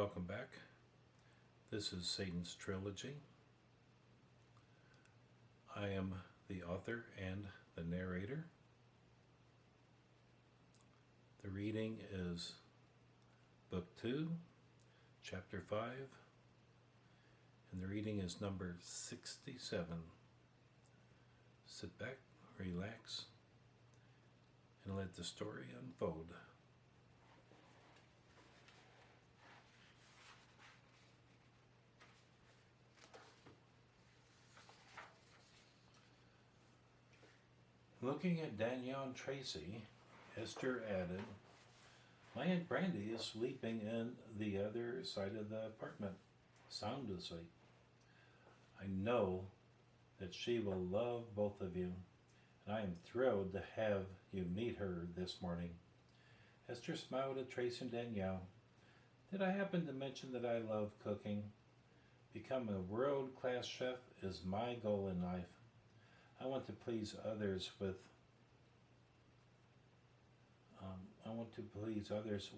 Welcome back. This is Satan's Trilogy. I am the author and the narrator. The reading is Book 2, Chapter 5, and the reading is number 67. Sit back, relax, and let the story unfold. Looking at Danielle and Tracy, Esther added, "My Aunt Brandy is sleeping in the other side of the apartment, sound asleep. I know that she will love both of you, and I am thrilled to have you meet her this morning." Esther smiled at Tracy and Danielle. "Did I happen to mention that I love cooking? Become a world-class chef is my goal in life. I want to please others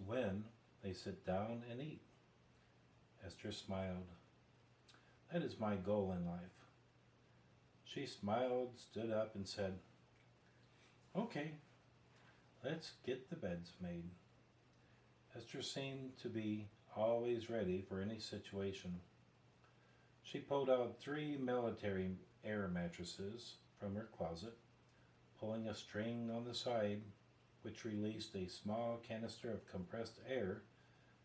when they sit down and eat." Esther smiled. "That is my goal in life." She smiled, stood up, and said, "Okay, let's get the beds made." Esther seemed to be always ready for any situation. She pulled out 3 military air mattresses from her closet, pulling a string on the side which released a small canister of compressed air.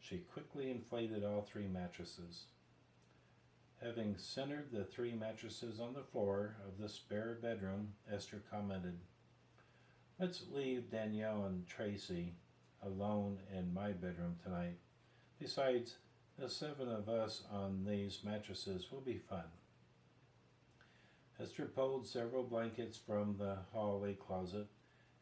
She quickly inflated all 3 mattresses. Having centered the 3 mattresses on the floor of the spare bedroom, Esther commented, "Let's leave Danielle and Tracy alone in my bedroom tonight. Besides, the 7 of us on these mattresses will be fun." Esther pulled several blankets from the hallway closet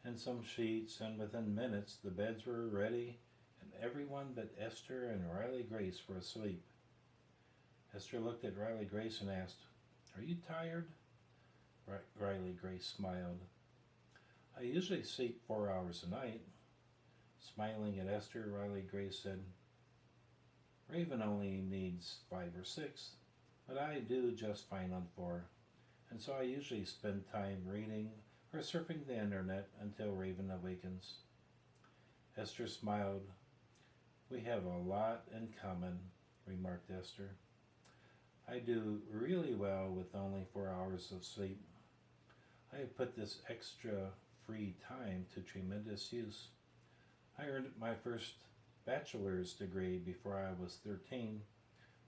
and some sheets, and within minutes the beds were ready and everyone but Esther and Riley Grace were asleep. Esther looked at Riley Grace and asked, "Are you tired?" Riley Grace smiled. "I usually sleep 4 hours a night." Smiling at Esther, Riley Grace said, "Raven only needs 5 or 6, but I do just fine on 4. And so I usually spend time reading or surfing the internet until Raven awakens." Esther smiled. "We have a lot in common," remarked Esther. "I do really well with only 4 hours of sleep. I have put this extra free time to tremendous use. I earned my first bachelor's degree before I was 13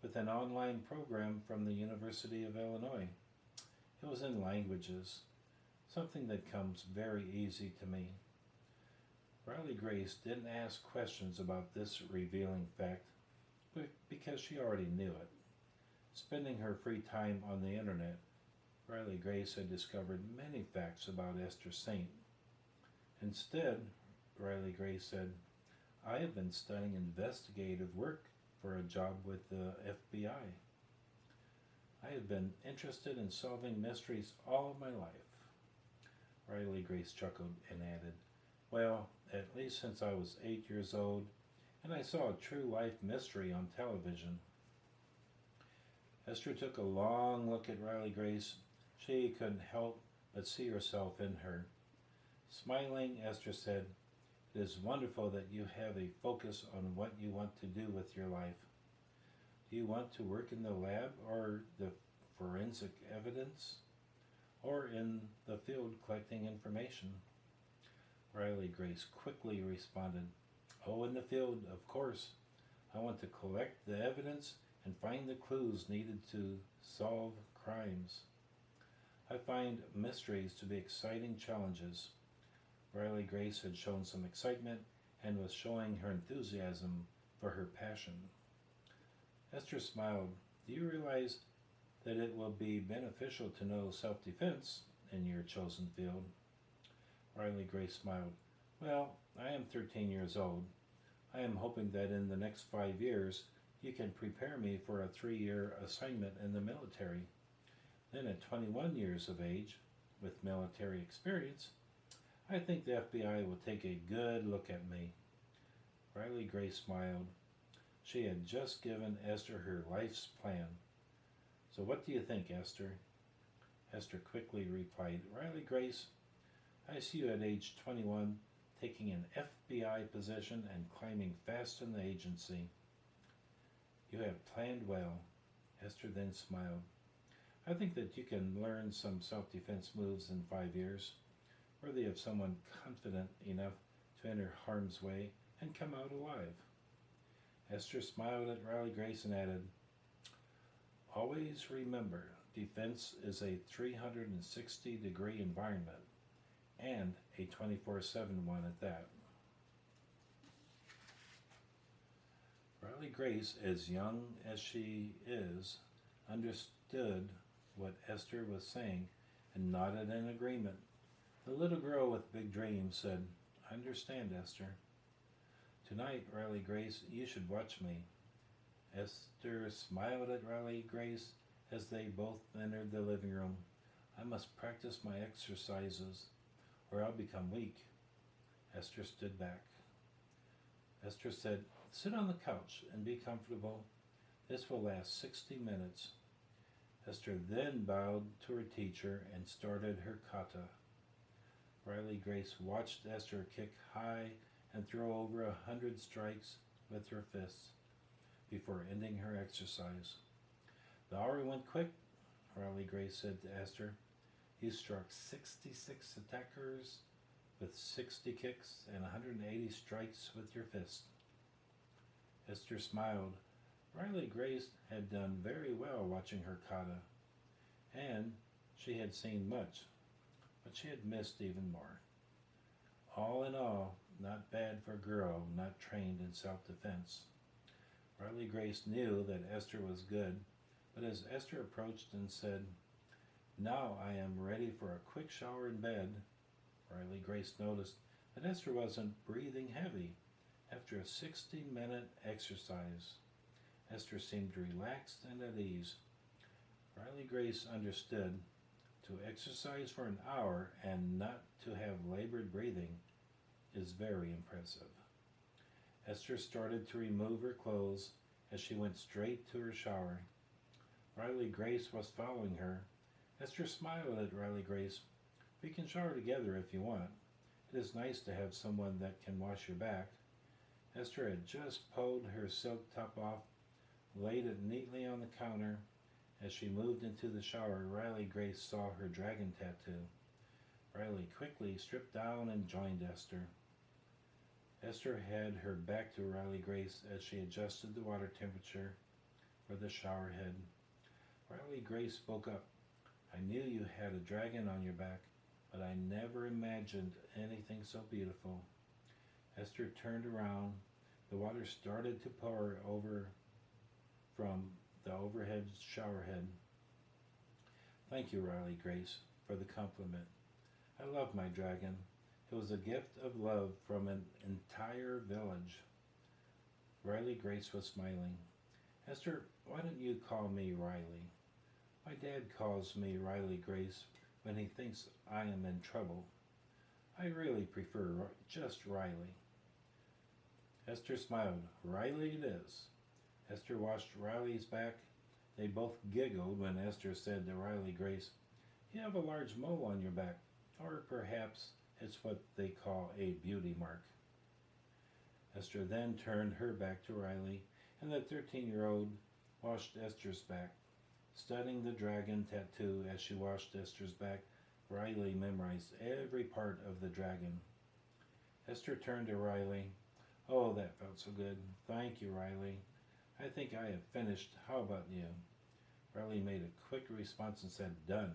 with an online program from the University of Illinois. It was in languages, something that comes very easy to me." Riley Grace didn't ask questions about this revealing fact because she already knew it. Spending her free time on the internet, Riley Grace had discovered many facts about Esther Saint. Instead, Riley Grace said, "I have been studying investigative work for a job with the FBI. I have been interested in solving mysteries all of my life." Riley Grace chuckled and added, "Well, at least since I was 8 years old and I saw a true life mystery on television." Esther took a long look at Riley Grace. She couldn't help but see herself in her. Smiling, Esther said, "It is wonderful that you have a focus on what you want to do with your life. Do you want to work in the lab or the forensic evidence, or in the field collecting information?" Riley Grace quickly responded, "Oh, in the field, of course. I want to collect the evidence and find the clues needed to solve crimes. I find mysteries to be exciting challenges." Riley Grace had shown some excitement and was showing her enthusiasm for her passion. Esther smiled. "Do you realize that it will be beneficial to know self-defense in your chosen field?" Riley Grace smiled. "Well, I am 13 years old. I am hoping that in the next 5 years you can prepare me for a 3-year assignment in the military. Then at 21 years of age, with military experience, I think the FBI will take a good look at me." Riley Grace smiled. She had just given Esther her life's plan. So what do you think, Esther? Esther quickly replied, Riley Grace, I see you at age 21 taking an FBI position and climbing fast in the agency. You have planned well. Esther then smiled. I think that you can learn some self-defense moves in 5 years, worthy of someone confident enough to enter harm's way and come out alive. Esther smiled at Riley Grace and added, Always remember, defense is a 360-degree environment, and a 24/7 one at that. Riley Grace, as young as she is, understood what Esther was saying and nodded in agreement. The little girl with big dreams said, I understand, Esther. Tonight, Riley Grace, you should watch me. Esther smiled at Riley Grace as they both entered the living room. I must practice my exercises, or I'll become weak. Esther stood back. Esther said, Sit on the couch and be comfortable. This will last 60 minutes. Esther then bowed to her teacher and started her kata. Riley Grace watched Esther kick high and throw over 100 strikes with her fists before ending her exercise. The hour went quick, Riley Grace said to Esther. You struck 66 attackers with 60 kicks and 180 strikes with your fist. Esther smiled. Riley Grace had done very well watching her kata, and she had seen much, but she had missed even more. All in all, not bad for a girl not trained in self-defense. Riley Grace knew that Esther was good, but as Esther approached and said, Now I am ready for a quick shower in bed, Riley Grace noticed that Esther wasn't breathing heavy after a 60-minute exercise. Esther seemed relaxed and at ease. Riley Grace understood to exercise for an hour and not to have labored breathing is very impressive. Esther started to remove her clothes as she went straight to her shower. Riley Grace was following her. Esther smiled at Riley Grace. We can shower together if you want. It is nice to have someone that can wash your back. Esther had just pulled her silk top off, laid it neatly on the counter. As she moved into the shower, Riley Grace saw her dragon tattoo. Riley quickly stripped down and joined Esther. Esther had her back to Riley Grace as she adjusted the water temperature for the shower head. Riley Grace spoke up. I knew you had a dragon on your back, but I never imagined anything so beautiful. Esther turned around. The water started to pour over from the overhead shower head. Thank you, Riley Grace, for the compliment. I love my dragon. It was a gift of love from an entire village. Riley Grace was smiling. Esther, why don't you call me Riley? My dad calls me Riley Grace when he thinks I am in trouble. I really prefer just Riley. Esther smiled. Riley it is. Esther washed Riley's back. They both giggled when Esther said to Riley Grace, You have a large mole on your back, or perhaps it's what they call a beauty mark. Esther then turned her back to Riley, and the 13-year-old washed Esther's back. Studying the dragon tattoo as she washed Esther's back, Riley memorized every part of the dragon. Esther turned to Riley. Oh, that felt so good. Thank you, Riley. I think I have finished. How about you? Riley made a quick response and said, Done.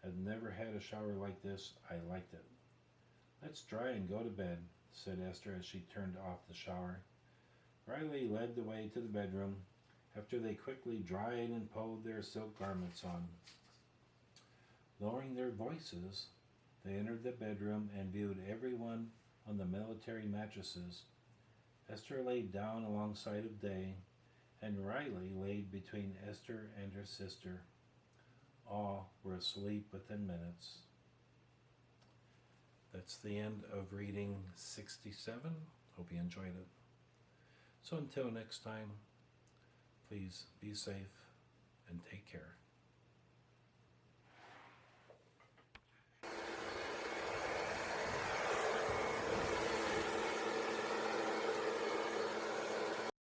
I've never had a shower like this. I liked it. Let's dry and go to bed, said Esther as she turned off the shower. Riley led the way to the bedroom after they quickly dried and pulled their silk garments on. Lowering their voices, they entered the bedroom and viewed everyone on the military mattresses. Esther laid down alongside of Day, and Riley laid between Esther and her sister. All were asleep within minutes. That's the end of reading 67. Hope you enjoyed it. So until next time, please be safe